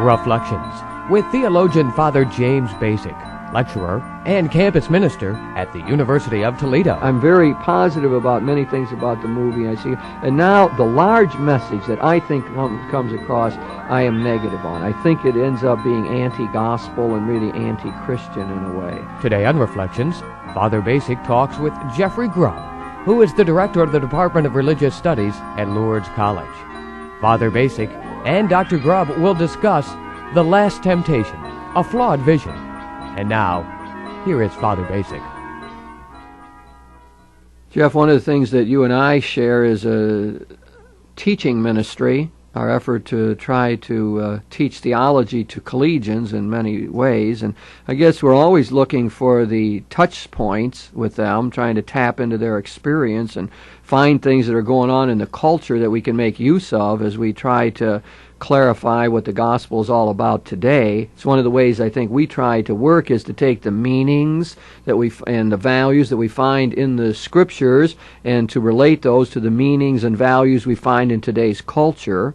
Reflections with theologian Father James Bacik, lecturer and campus minister at the University of Toledo. I'm very positive about many things about the movie I see. And now the large message that I think comes across, I am negative on. I think it ends up being anti-gospel and really anti-Christian in a way. Today on Reflections, Father Bacik talks with Jeffrey Grubb, who is the director of the Department of Religious Studies at Lourdes College. Father Bacik and Dr. Grubb will discuss The Last Temptation, a Flawed Vision. And now, here is Father Bacik. Jeff, one of the things that you and I share is a teaching ministry, our effort to try to teach theology to collegians in many ways. And I guess we're always looking for the touch points with them, trying to tap into their experience and find things that are going on in the culture that we can make use of as we try to clarify what the gospel is all about today. It's one of the ways I think we try to work is to take the meanings that and the values that we find in the scriptures and to relate those to the meanings and values we find in today's culture.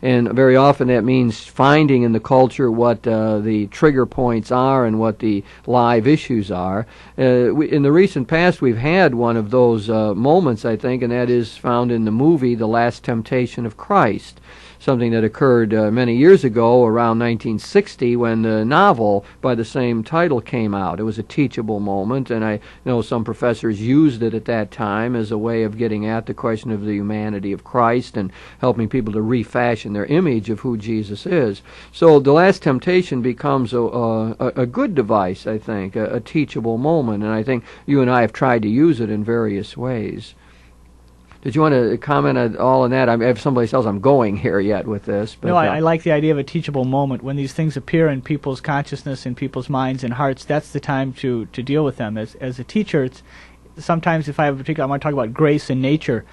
And very often that means finding in the culture what the trigger points are and what the live issues are. In the recent past, we've had one of those moments, I think, and that is found in the movie The Last Temptation of Christ, something that occurred many years ago, around 1960, when the novel by the same title came out. It was a teachable moment, and I know some professors used it at that time as a way of getting at the question of the humanity of Christ and helping people to refashion their image of who Jesus is. So The Last Temptation becomes a good device, I think, a teachable moment, and I think you and I have tried to use it in various ways. Did you want to comment at all on that? I have someplace else I'm going here yet with this. But, no, I like the idea of a teachable moment. When these things appear in people's consciousness, in people's minds and hearts, that's the time to deal with them. As a teacher, sometimes if I have a particular, I want to talk about grace and nature.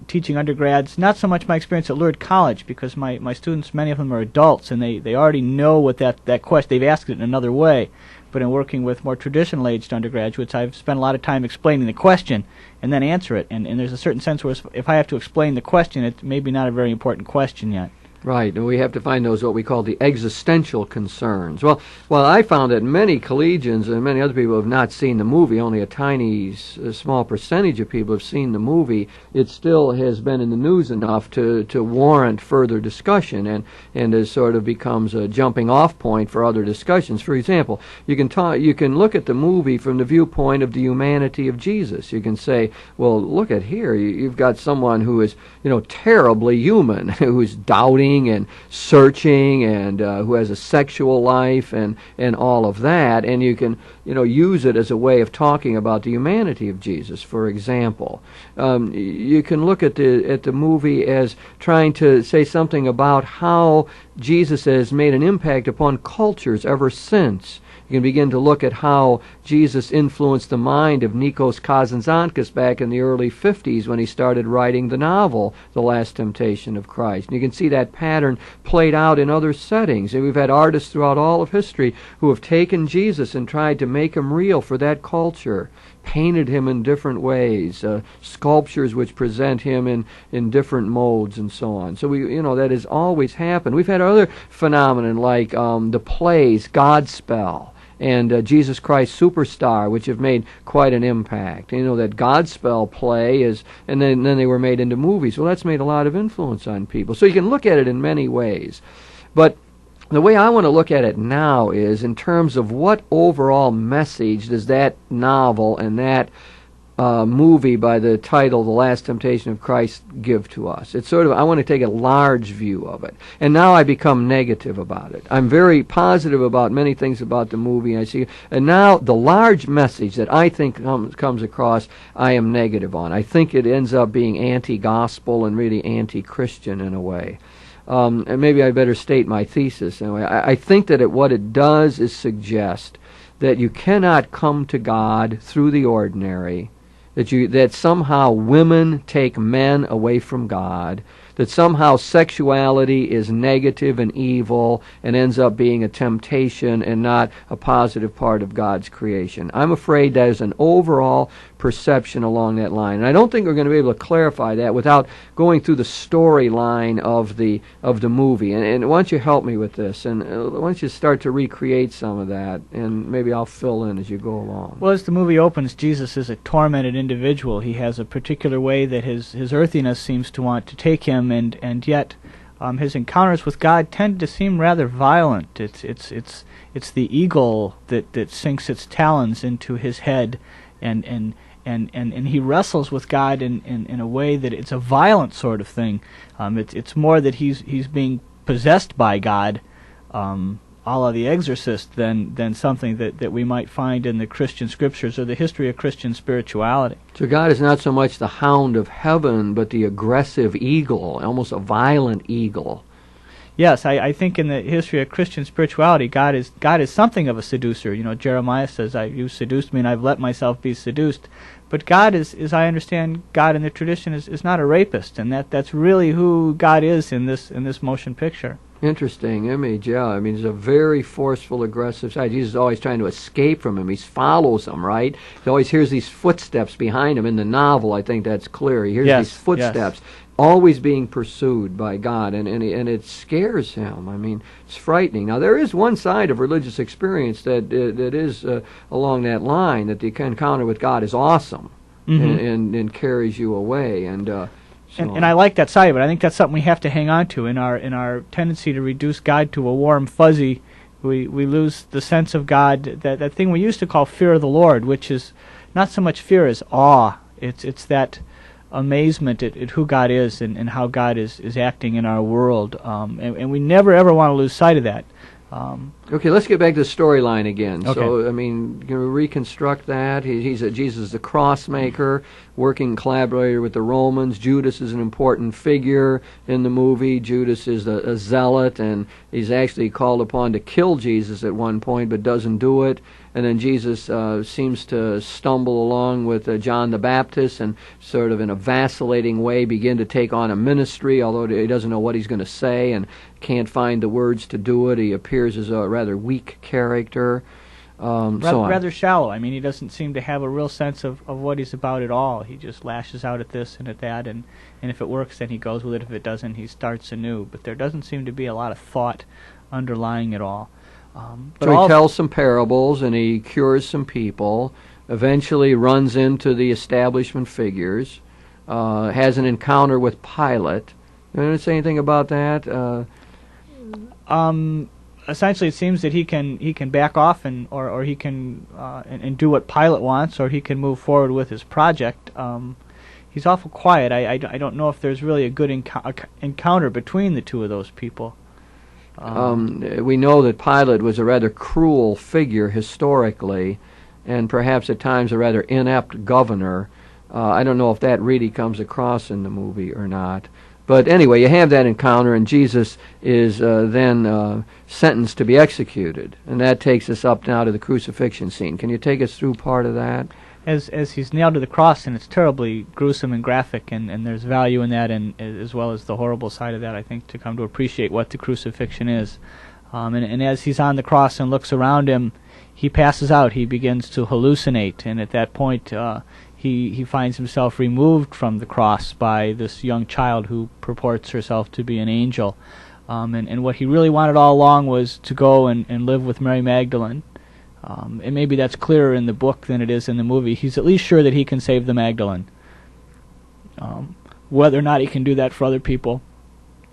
Teaching undergrads, not so much my experience at Lourdes College, because my students, many of them are adults, and they already know what that question, they've asked it in another way. But in working with more traditional-aged undergraduates, I've spent a lot of time explaining the question and then answer it. And there's a certain sense where if I have to explain the question, it's maybe not a very important question yet. Right, and we have to find those what we call the existential concerns. Well, I found that many collegians and many other people have not seen the movie. Only a tiny, small percentage of people have seen the movie. It still has been in the news enough to warrant further discussion, and it sort of becomes a jumping-off point for other discussions. For example, you can look at the movie from the viewpoint of the humanity of Jesus. You can say, well, look at here. You've got someone who is, terribly human, who is doubting and searching and who has a sexual life and all of that, and you can use it as a way of talking about the humanity of Jesus. For example, you can look at the movie as trying to say something about how Jesus has made an impact upon cultures ever since. You can begin to look at how Jesus influenced the mind of Nikos Kazantzakis back in the early 50s when he started writing the novel, The Last Temptation of Christ. And you can see that pattern played out in other settings. And we've had artists throughout all of history who have taken Jesus and tried to make him real for that culture, painted him in different ways, sculptures which present him in different modes and so on. So that has always happened. We've had other phenomena like the plays Godspell and Jesus Christ Superstar, which have made quite an impact. That Godspell play and then they were made into movies. Well, that's made a lot of influence on people. So you can look at it in many ways. But the way I want to look at it now is in terms of what overall message does that novel and that movie by the title The Last Temptation of Christ give to us. It's sort of, I want to take a large view of it. And now I become negative about it. I'm very positive about many things about the movie I see. And now the large message that I think comes across, I am negative on. I think it ends up being anti-gospel and really anti-Christian in a way. And maybe I better state my thesis anyway. I think that what it does is suggest that you cannot come to God through the ordinary, that somehow women take men away from God, that somehow sexuality is negative and evil and ends up being a temptation and not a positive part of God's creation. I'm afraid there's an overall perception along that line. And I don't think we're going to be able to clarify that without going through the storyline of the movie. And why don't you help me with this? And why don't you start to recreate some of that, and maybe I'll fill in as you go along. Well, as the movie opens, Jesus is a tormented individual. He has a particular way that his earthiness seems to want to take him, and yet his encounters with God tend to seem rather violent. It's the eagle that sinks its talons into his head, and he wrestles with God in a way that it's a violent sort of thing. It's more that he's being possessed by God, a la The Exorcist, than something that we might find in the Christian scriptures or the history of Christian spirituality. So God is not so much the hound of heaven, but the aggressive eagle, almost a violent eagle. Yes, I think in the history of Christian spirituality, God is something of a seducer. You know, Jeremiah says, "You seduced me, and I've let myself be seduced." But God is, as I understand God in the tradition, is not a rapist, and that's really who God is in this motion picture. Interesting image, yeah. I mean, there's a very forceful, aggressive side. Jesus is always trying to escape from him. He follows him, right? He always hears these footsteps behind him. In the novel, I think that's clear. He hears these footsteps, always being pursued by God, and it scares him. I mean, it's frightening. Now, there is one side of religious experience that is along that line, that the encounter with God is awesome, and carries you away, and I like that side of it. I think that's something we have to hang on to in our tendency to reduce God to a warm fuzzy. We lose the sense of God, that thing we used to call fear of the Lord, which is not so much fear as awe. It's that amazement at who God is and how God is acting in our world, and we never ever want to lose sight of that. Okay, let's get back to the storyline again. Okay. So, I mean, can we reconstruct that? Jesus is the cross maker, working collaborator with the Romans. Judas is an important figure in the movie. Judas is a zealot, and he's actually called upon to kill Jesus at one point, but doesn't do it. And then Jesus seems to stumble along with John the Baptist and sort of in a vacillating way begin to take on a ministry, although he doesn't know what he's going to say and can't find the words to do it. He appears as a rather weak character. Rather shallow. I mean, he doesn't seem to have a real sense of what he's about at all. He just lashes out at this and at that, and if it works, then he goes with it. If it doesn't, he starts anew. But there doesn't seem to be a lot of thought underlying it all. So he tells some parables and he cures some people, eventually runs into the establishment figures, has an encounter with Pilate. You want to say anything about that? Essentially, it seems that he can back off or he can and do what Pilate wants, or he can move forward with his project. He's awful quiet. I don't know if there's really a good encounter between the two of those people. We know that Pilate was a rather cruel figure historically, and perhaps at times a rather inept governor. I don't know if that really comes across in the movie or not. But anyway, you have that encounter, and Jesus is then sentenced to be executed. And that takes us up now to the crucifixion scene. Can you take us through part of that? As he's nailed to the cross, and it's terribly gruesome and graphic, and there's value in that, and as well as the horrible side of that, I think, to come to appreciate what the crucifixion is. And as he's on the cross and looks around him, he passes out. He begins to hallucinate, and at that point, he finds himself removed from the cross by this young child who purports herself to be an angel. And what he really wanted all along was to go and live with Mary Magdalene. And maybe that's clearer in the book than it is in the movie. He's at least sure that he can save the Magdalene. Whether or not he can do that for other people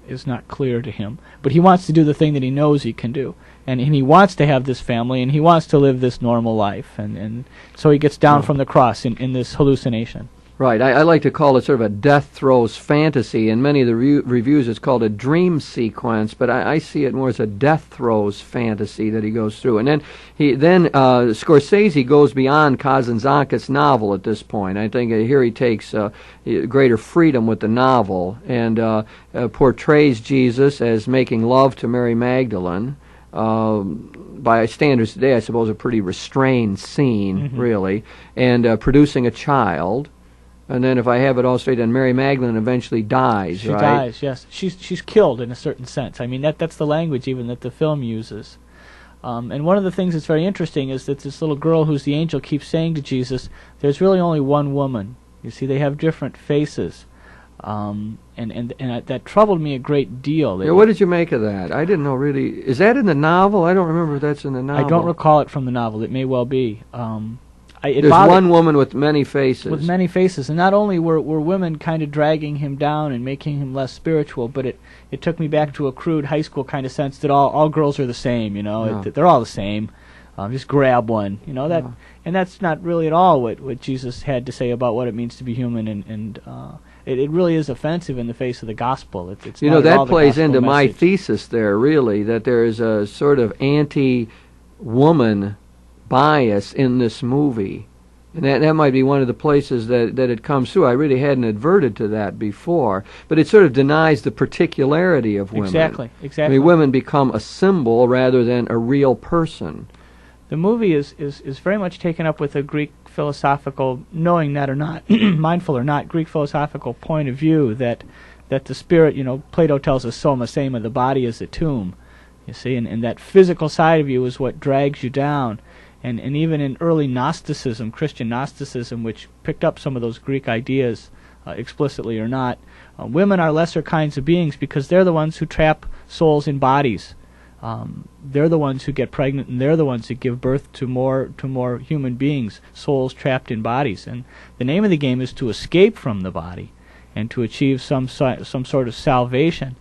is not clear to him. But he wants to do the thing that he knows he can do. And he wants to have this family, and he wants to live this normal life. And so he gets down from the cross in this hallucination. Right. I like to call it sort of a death throes fantasy. In many of the reviews, it's called a dream sequence, but I see it more as a death throes fantasy that he goes through. And then Scorsese goes beyond Kazantzakis' novel at this point. I think here he takes greater freedom with the novel and portrays Jesus as making love to Mary Magdalene. By standards today, I suppose a pretty restrained scene, really, and producing a child. And then if I have it all straight, then Mary Magdalene eventually dies, She right? dies, yes. She's killed in a certain sense. I mean, that's the language even that the film uses. And one of the things that's very interesting is that this little girl who's the angel keeps saying to Jesus, there's really only one woman. You see, they have different faces. And that troubled me a great deal. Yeah, what did you make of that? I didn't know really. Is that in the novel? I don't remember if that's in the novel. I don't recall it from the novel. It may well be. There's one woman with many faces. With many faces. And not only were women kind of dragging him down and making him less spiritual, but it took me back to a crude high school kind of sense that all girls are the same, you know. Yeah. They're all the same. Just grab one, you know. Yeah. And that's not really at all what Jesus had to say about what it means to be human, and it really is offensive in the face of the gospel. It's you not know, at that all the plays gospel into my message. thesis there, really, that there is a sort of anti-woman bias in this movie. And that might be one of the places that it comes through. I really hadn't adverted to that before. But it sort of denies the particularity of women. Exactly. I mean, women become a symbol rather than a real person. The movie is very much taken up with a Greek philosophical, knowing that or not, mindful or not, Greek philosophical point of view that the spirit, you know, Plato tells us soma sema, the body is a tomb, you see, and that physical side of you is what drags you down. And even in early Gnosticism, Christian Gnosticism, which picked up some of those Greek ideas, explicitly or not, women are lesser kinds of beings because they're the ones who trap souls in bodies. They're the ones who get pregnant, and they're the ones who give birth to more human beings, souls trapped in bodies. And the name of the game is to escape from the body and to achieve some sort of salvation.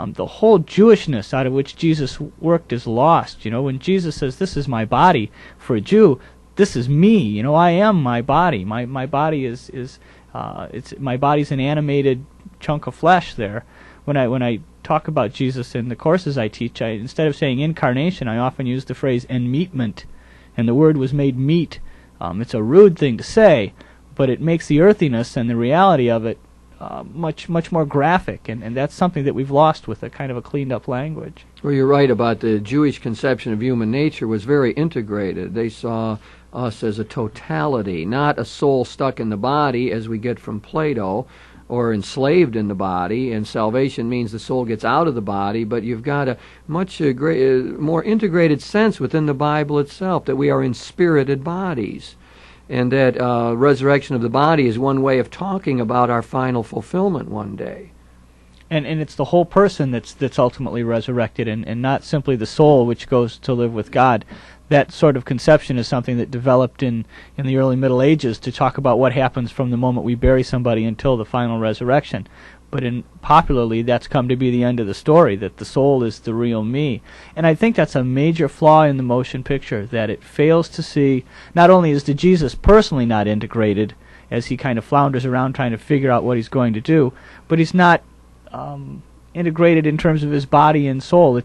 The whole Jewishness out of which Jesus worked is lost. You know, when Jesus says, "This is my body," for a Jew, this is me. You know, I am my body. My body is my body's an animated chunk of flesh. There, when I talk about Jesus in the courses I teach, instead of saying incarnation, I often use the phrase enmeatment, and the Word was made meat. It's a rude thing to say, but it makes the earthiness and the reality of it much more graphic, and that's something that we've lost with a kind of a cleaned up language. Well, you're right about the Jewish conception of human nature was very integrated. They saw us as a totality, not a soul stuck in the body as we get from Plato, or enslaved in the body, and salvation means the soul gets out of the body, but you've got a much more integrated sense within the Bible itself that we are in spirited bodies. And that resurrection of the body is one way of talking about our final fulfillment one day. And it's the whole person that's ultimately resurrected, and not simply the soul which goes to live with God. That sort of conception is something that developed in the early Middle Ages to talk about what happens from the moment we bury somebody until the final resurrection. But popularly, that's come to be the end of the story, that the soul is the real me. And I think that's a major flaw in the motion picture, that it fails to see, not only is the Jesus personally not integrated, as he kind of flounders around trying to figure out what he's going to do, but he's not integrated in terms of his body and soul.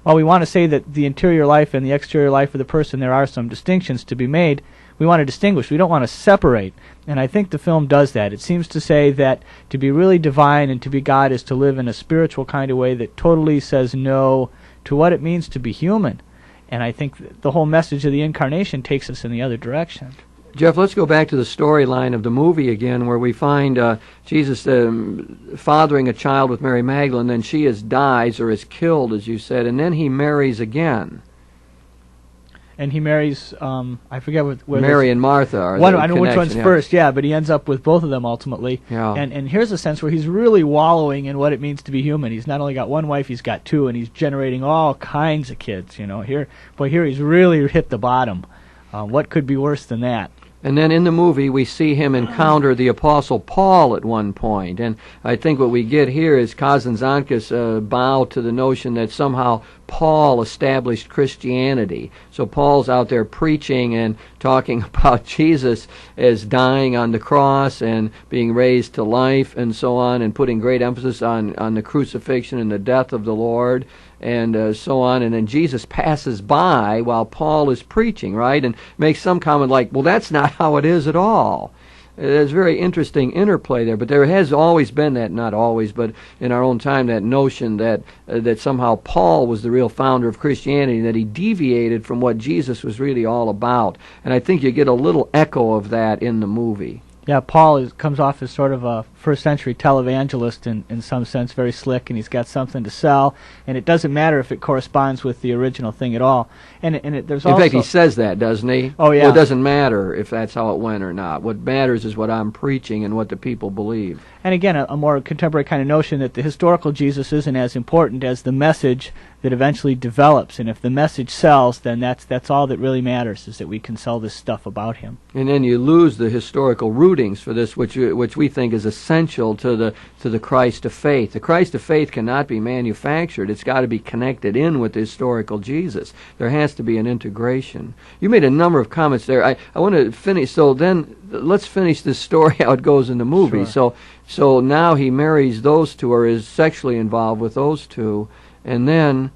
While we want to say that the interior life and the exterior life of the person, there are some distinctions to be made, we want to distinguish. We don't want to separate. And I think the film does that. It seems to say that to be really divine and to be God is to live in a spiritual kind of way that totally says no to what it means to be human. And I think the whole message of the Incarnation takes us in the other direction. Jeff, let's go back to the storyline of the movie again, where we find Jesus fathering a child with Mary Magdalene, then she dies or is killed, as you said, and then he marries again. And he marries, I forget what Mary and Martha are one. the I know which one's connection, first, yeah, but he ends up with both of them ultimately. Yeah. And here's a sense where he's really wallowing in what it means to be human. He's not only got one wife, he's got two, and he's generating all kinds of kids. You know, here he's really hit the bottom. What could be worse than that? And then in the movie, we see him encounter the Apostle Paul at one point. And I think what we get here is Kazantzakis bow to the notion that somehow Paul established Christianity. So Paul's out there preaching and talking about Jesus as dying on the cross and being raised to life and so on, and putting great emphasis on the crucifixion and the death of the Lord, and so on. And then Jesus passes by while Paul is preaching, right, and makes some comment like, well, that's not how it is at all. There's very interesting interplay there, but there has always been that, not always, but in our own time, that notion that somehow Paul was the real founder of Christianity, that he deviated from what Jesus was really all about. And I think you get a little echo of that in the movie. Yeah, Paul comes off as sort of a first-century televangelist in some sense, very slick, and he's got something to sell, and it doesn't matter if it corresponds with the original thing at all. There's in fact, he says that, doesn't he? Oh, yeah. Well, it doesn't matter if that's how it went or not. What matters is what I'm preaching and what the people believe. And again, a more contemporary kind of notion that the historical Jesus isn't as important as the message that eventually develops, and if the message sells, then that's all that really matters, is that we can sell this stuff about him. And then you lose the historical rootings for this, which we think is essential to the Christ of faith. The Christ of faith cannot be manufactured. It's got to be connected in with the historical Jesus. There has to be an integration. You made a number of comments there. I want to finish. So then let's finish this story how it goes in the movie. Sure. So now he marries those two, or is sexually involved with those two, and then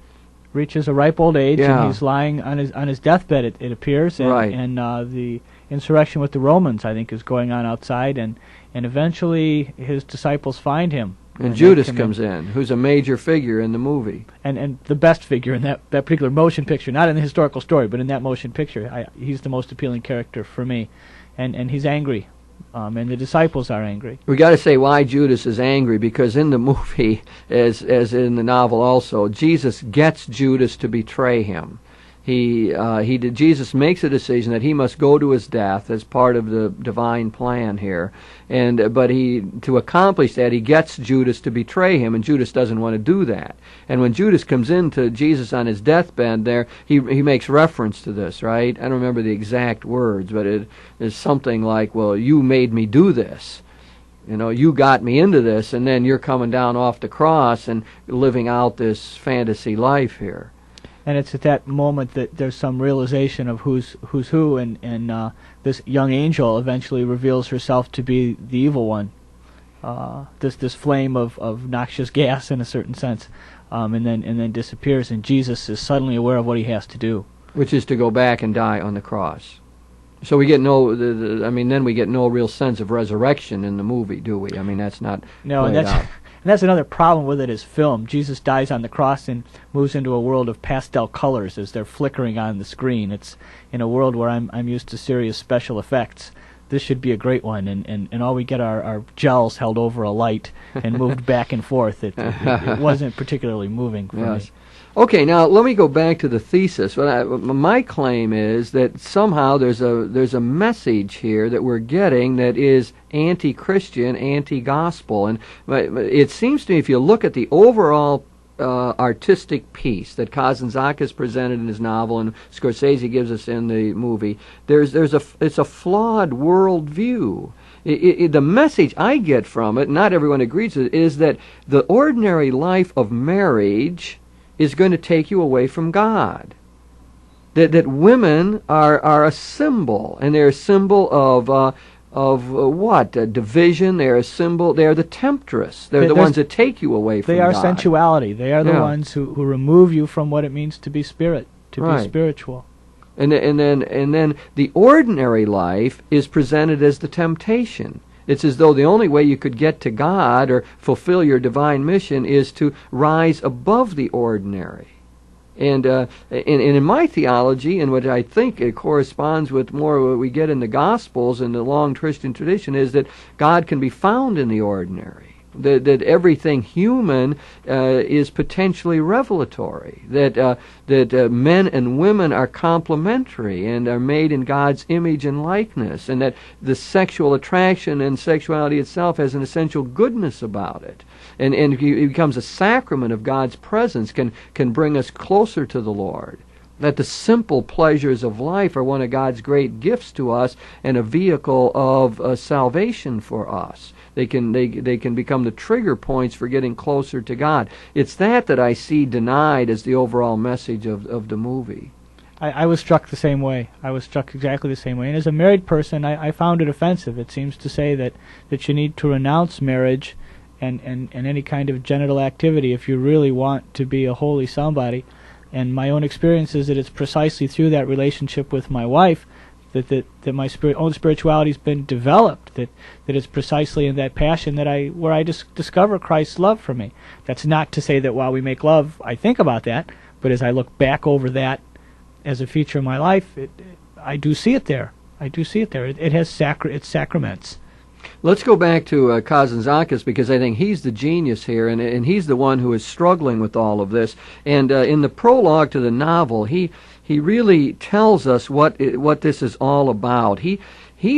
reaches a ripe old age, and he's lying on his deathbed, it appears, and, right. and the insurrection with the Romans, I think, is going on outside, and eventually his disciples find him. And Judas comes in, who's a major figure in the movie. And the best figure in that particular motion picture, not in the historical story, but in that motion picture. He's the most appealing character for me. And he's angry. And the disciples are angry. We got to say why Judas is angry, because in the movie, as in the novel also, Jesus gets Judas to betray him. Jesus makes a decision that he must go to his death as part of the divine plan here, but to accomplish that, he gets Judas to betray him, and Judas doesn't want to do that. And when Judas comes into Jesus on his deathbed there, he makes reference to this, right? I don't remember the exact words, but it is something like, well, you made me do this. You know, you got me into this, and then you're coming down off the cross and living out this fantasy life here. And it's at that moment that there's some realization of who's who, and this young angel eventually reveals herself to be the evil one. This flame of noxious gas, in a certain sense, and then disappears, and Jesus is suddenly aware of what he has to do, which is to go back and die on the cross. So we get then we get no real sense of resurrection in the movie, do we? I mean, that's not played out. And that's another problem with it as film. Jesus dies on the cross and moves into a world of pastel colors as they're flickering on the screen. It's in a world where I'm used to serious special effects. This should be a great one, and all we get are gels held over a light and moved back and forth. It wasn't particularly moving for me. Okay, now let me go back to the thesis. My claim is that somehow there's a message here that we're getting that is anti-Christian, anti-gospel, and it seems to me if you look at the overall artistic piece that Kazantzakis presented in his novel and Scorsese gives us in the movie, it's a flawed worldview. The message I get from it, not everyone agrees with it, is that the ordinary life of marriage is going to take you away from God. That women are a symbol, and they're a symbol of what? Division. They're a symbol. They are the temptress. They're the ones that take you away from God. They are sensuality. They are the ones who remove you from what it means to be spirit, to be spiritual. And then the ordinary life is presented as the temptation. It's as though the only way you could get to God or fulfill your divine mission is to rise above the ordinary. And in my theology, and what I think it corresponds with more what we get in the Gospels and the long Christian tradition, is that God can be found in the ordinary. That everything human is potentially revelatory. That men and women are complementary and are made in God's image and likeness, and that the sexual attraction and sexuality itself has an essential goodness about it. And it becomes a sacrament of God's presence, can bring us closer to the Lord. That the simple pleasures of life are one of God's great gifts to us and a vehicle of salvation for us. They can become the trigger points for getting closer to God. It's that I see denied as the overall message of the movie. I was struck the same way. I was struck exactly the same way. And as a married person, I found it offensive. It seems to say that you need to renounce marriage and any kind of genital activity if you really want to be a holy somebody. And my own experience is that it's precisely through that relationship with my wife that my own spirituality has been developed, that it's precisely in that passion where I discover Christ's love for me. That's not to say that while we make love, I think about that, but as I look back over that as a feature of my life, I do see it there. I do see it there. It has it's sacraments. Let's go back to Kazantzakis, because I think he's the genius here, and he's the one who is struggling with all of this. And in the prologue to the novel, he really tells us what this is all about. He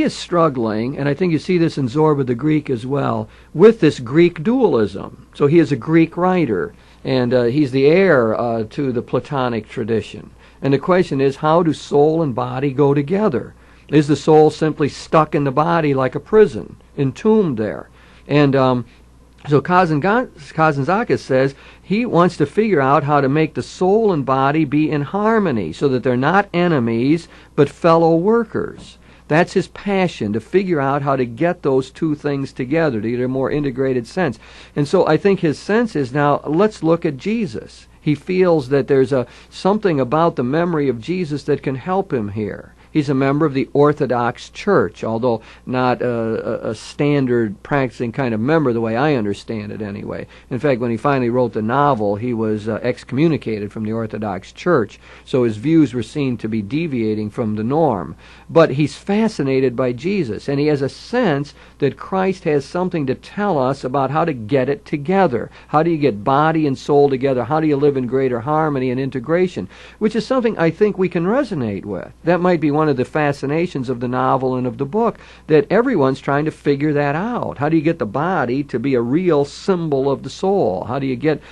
is struggling, and I think you see this in Zorba the Greek as well, with this Greek dualism. So he is a Greek writer, and he's the heir to the Platonic tradition. And the question is, how do soul and body go together? Is the soul simply stuck in the body like a prison, entombed there? And so Kazantzakis says he wants to figure out how to make the soul and body be in harmony so that they're not enemies but fellow workers. That's his passion, to figure out how to get those two things together, to get a more integrated sense. And so I think his sense is, now let's look at Jesus. He feels that there's something about the memory of Jesus that can help him here. He's a member of the Orthodox Church, although not a standard practicing kind of member the way I understand it anyway. In fact, when he finally wrote the novel, he was excommunicated from the Orthodox Church, so his views were seen to be deviating from the norm. But he's fascinated by Jesus, and he has a sense that Christ has something to tell us about how to get it together. How do you get body and soul together? How do you live in greater harmony and integration? Which is something I think we can resonate with. That might be one of the fascinations of the novel and of the book, that everyone's trying to figure that out. How do you get the body to be a real symbol of the soul? How do you get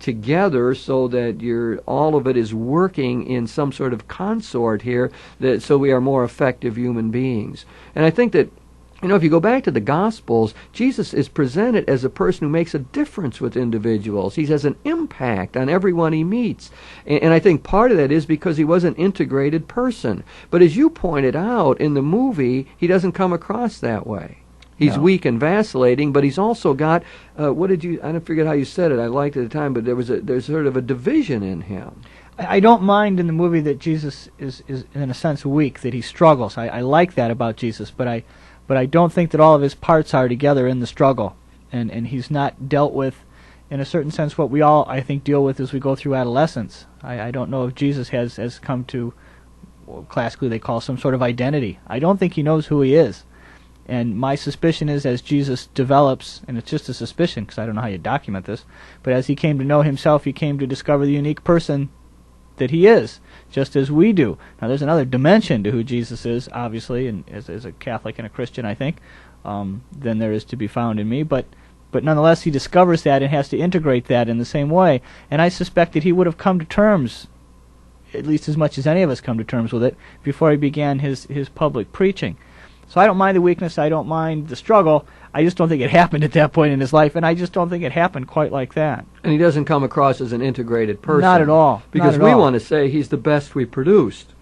together so that all of it is working in some sort of consort here, so we are more effective human beings? And I think that, if you go back to the Gospels, Jesus is presented as a person who makes a difference with individuals. He has an impact on everyone he meets. And I think part of that is because he was an integrated person. But as you pointed out, in the movie, he doesn't come across that way. He's weak and vacillating, but he's also got, I don't forget how you said it, I liked it at the time, but there's sort of a division in him. I don't mind in the movie that Jesus is in a sense weak, that he struggles. I like that about Jesus, but I don't think that all of his parts are together in the struggle, and he's not dealt with, in a certain sense, what we all, I think, deal with as we go through adolescence. I don't know if Jesus has come to, classically they call some sort of identity. I don't think he knows who he is, and my suspicion is, as Jesus develops, and it's just a suspicion because I don't know how you document this, but as he came to know himself, he came to discover the unique person that he is, just as we do. Now, there's another dimension to who Jesus is, obviously, and as a Catholic and a Christian, I think, than there is to be found in me. But nonetheless, he discovers that and has to integrate that in the same way. And I suspect that he would have come to terms, at least as much as any of us come to terms with it, before he began his public preaching. So I don't mind the weakness. I don't mind the struggle. I just don't think it happened at that point in his life, and I just don't think it happened quite like that. And he doesn't come across as an integrated person. Not at all. Because we want to say he's the best we produced,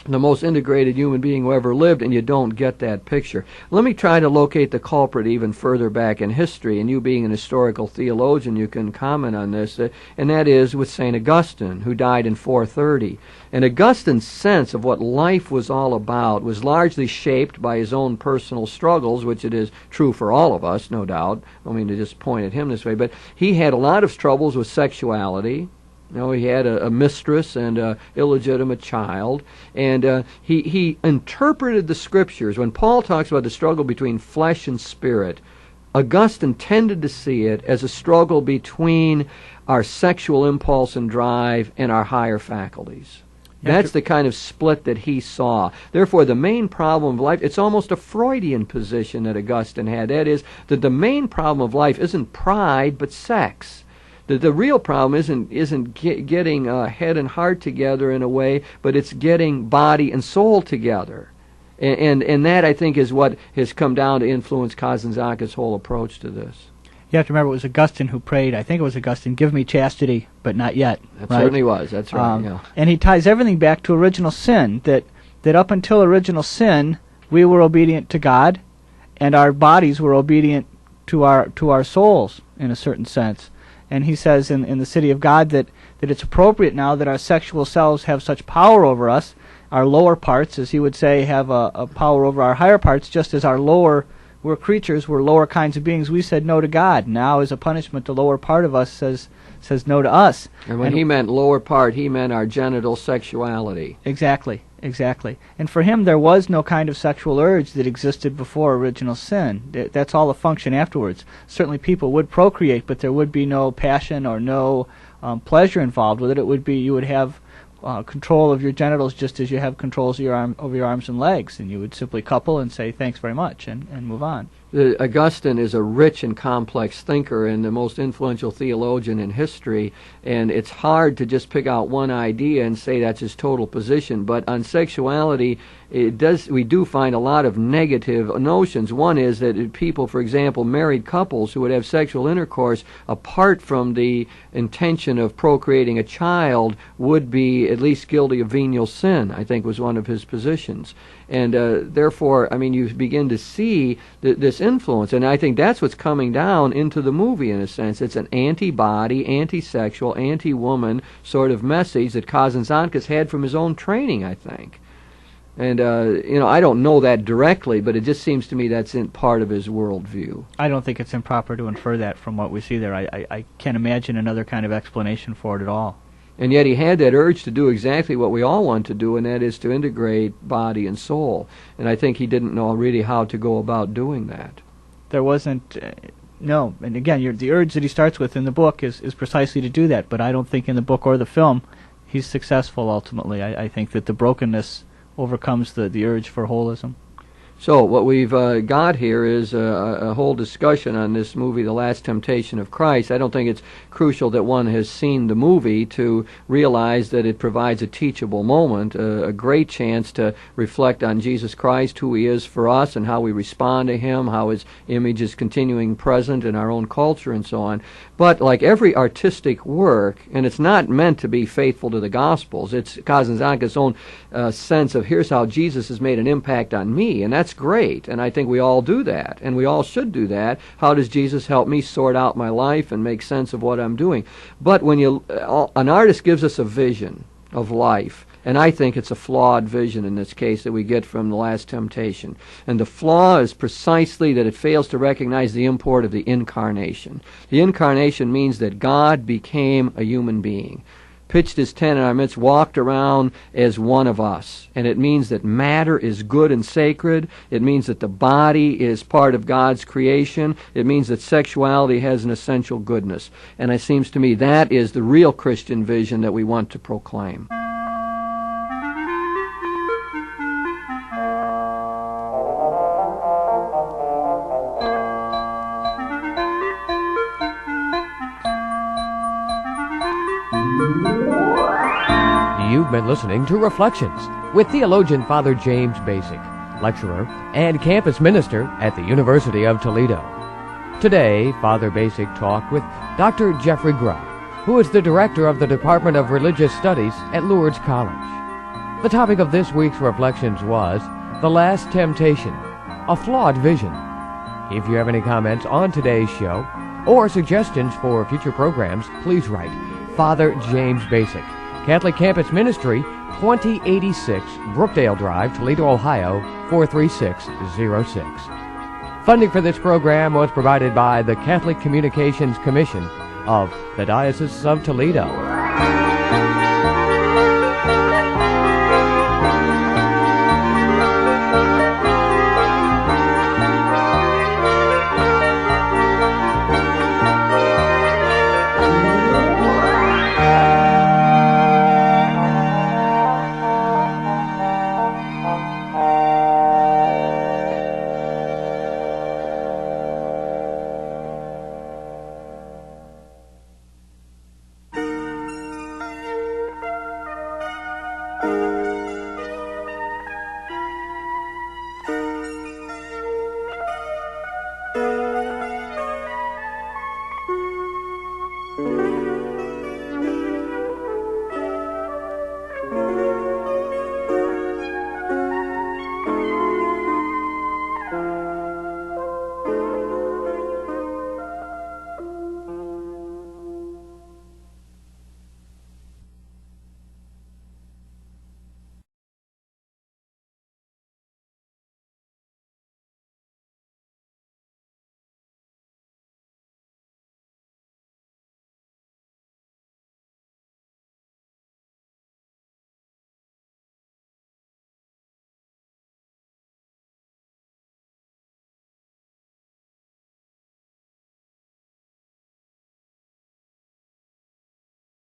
the most integrated human being who ever lived, and you don't get that picture. Let me try to locate the culprit even further back in history, and you being an historical theologian, you can comment on this, and that is with St. Augustine, who died in 430. And Augustine's sense of what life was all about was largely shaped by his own personal struggles, which it is true for all of us, no doubt. I don't mean to just point at him this way, but he had a lot of troubles with sexuality. He had a mistress and an illegitimate child, and he interpreted the Scriptures. When Paul talks about the struggle between flesh and spirit, Augustine tended to see it as a struggle between our sexual impulse and drive and our higher faculties. That's the kind of split that he saw. Therefore, the main problem of life, it's almost a Freudian position that Augustine had. That is, that the main problem of life isn't pride, but sex. The real problem isn't getting head and heart together in a way, but it's getting body and soul together. And that, I think, is what has come down to influence Kazantzakis' whole approach to this. You have to remember it was Augustine who prayed. I think it was Augustine, give me chastity, but not yet. That certainly was. That's right. Yeah. And he ties everything back to original sin, that up until original sin, we were obedient to God, and our bodies were obedient to our souls, in a certain sense. And he says in the City of God that it's appropriate now that our sexual selves have such power over us, our lower parts, as he would say, have a power over our higher parts, just as we're creatures, we're lower kinds of beings. We said no to God. Now, as a punishment, the lower part of us says says no to us. And when he meant lower part, he meant our genital sexuality. Exactly. And for him, there was no kind of sexual urge that existed before original sin. That's all a function afterwards. Certainly people would procreate, but there would be no passion or no pleasure involved with it. It would be, you would have control of your genitals just as you have controls over your arms and legs, and you would simply couple and say thanks very much and move on. Augustine is a rich and complex thinker and the most influential theologian in history, and it's hard to just pick out one idea and say that's his total position. But on sexuality, we do find a lot of negative notions. One is that people, for example, married couples who would have sexual intercourse apart from the intention of procreating a child would be at least guilty of venial sin, I think was one of his positions. And therefore, I mean, you begin to see this influence, and I think that's what's coming down into the movie in a sense. It's an anti-body, anti-sexual, anti-woman sort of message that Kazantzakis had from his own training, I think. And, I don't know that directly, but it just seems to me that's in part of his worldview. I don't think it's improper to infer that from what we see there. I can't imagine another kind of explanation for it at all. And yet he had that urge to do exactly what we all want to do, and that is to integrate body and soul. And I think he didn't know really how to go about doing that. There wasn't, no. And again, the urge that he starts with in the book is precisely to do that, but I don't think in the book or the film he's successful ultimately. I think that the brokenness overcomes the urge for holism. So what we've got here is a whole discussion on this movie, The Last Temptation of Christ. I don't think it's crucial that one has seen the movie to realize that it provides a teachable moment, a great chance to reflect on Jesus Christ, who he is for us, and how we respond to him, how his image is continuing present in our own culture, and so on. But like every artistic work, and it's not meant to be faithful to the Gospels, it's Kazantzakis' own sense of here's how Jesus has made an impact on me, and that's great, and I think we all do that, and we all should do that. How does Jesus help me sort out my life and make sense of what I'm doing? But when an artist gives us a vision of life, and I think it's a flawed vision in this case that we get from The Last Temptation. And the flaw is precisely that it fails to recognize the import of the incarnation. The incarnation means that God became a human being, pitched his tent in our midst, walked around as one of us. And it means that matter is good and sacred. It means that the body is part of God's creation. It means that sexuality has an essential goodness. And it seems to me that is the real Christian vision that we want to proclaim. You've been listening to Reflections with theologian Father James Bacik, lecturer and campus minister at the University of Toledo. Today, Father Bacik talked with Dr. Jeffrey Grubb, who is the director of the Department of Religious Studies at Lourdes College. The topic of this week's Reflections was The Last Temptation, a Flawed Vision. If you have any comments on today's show or suggestions for future programs, please write Father James Bacik, Catholic Campus Ministry, 2086 Brookdale Drive, Toledo, Ohio, 43606. Funding for this program was provided by the Catholic Communications Commission of the Diocese of Toledo.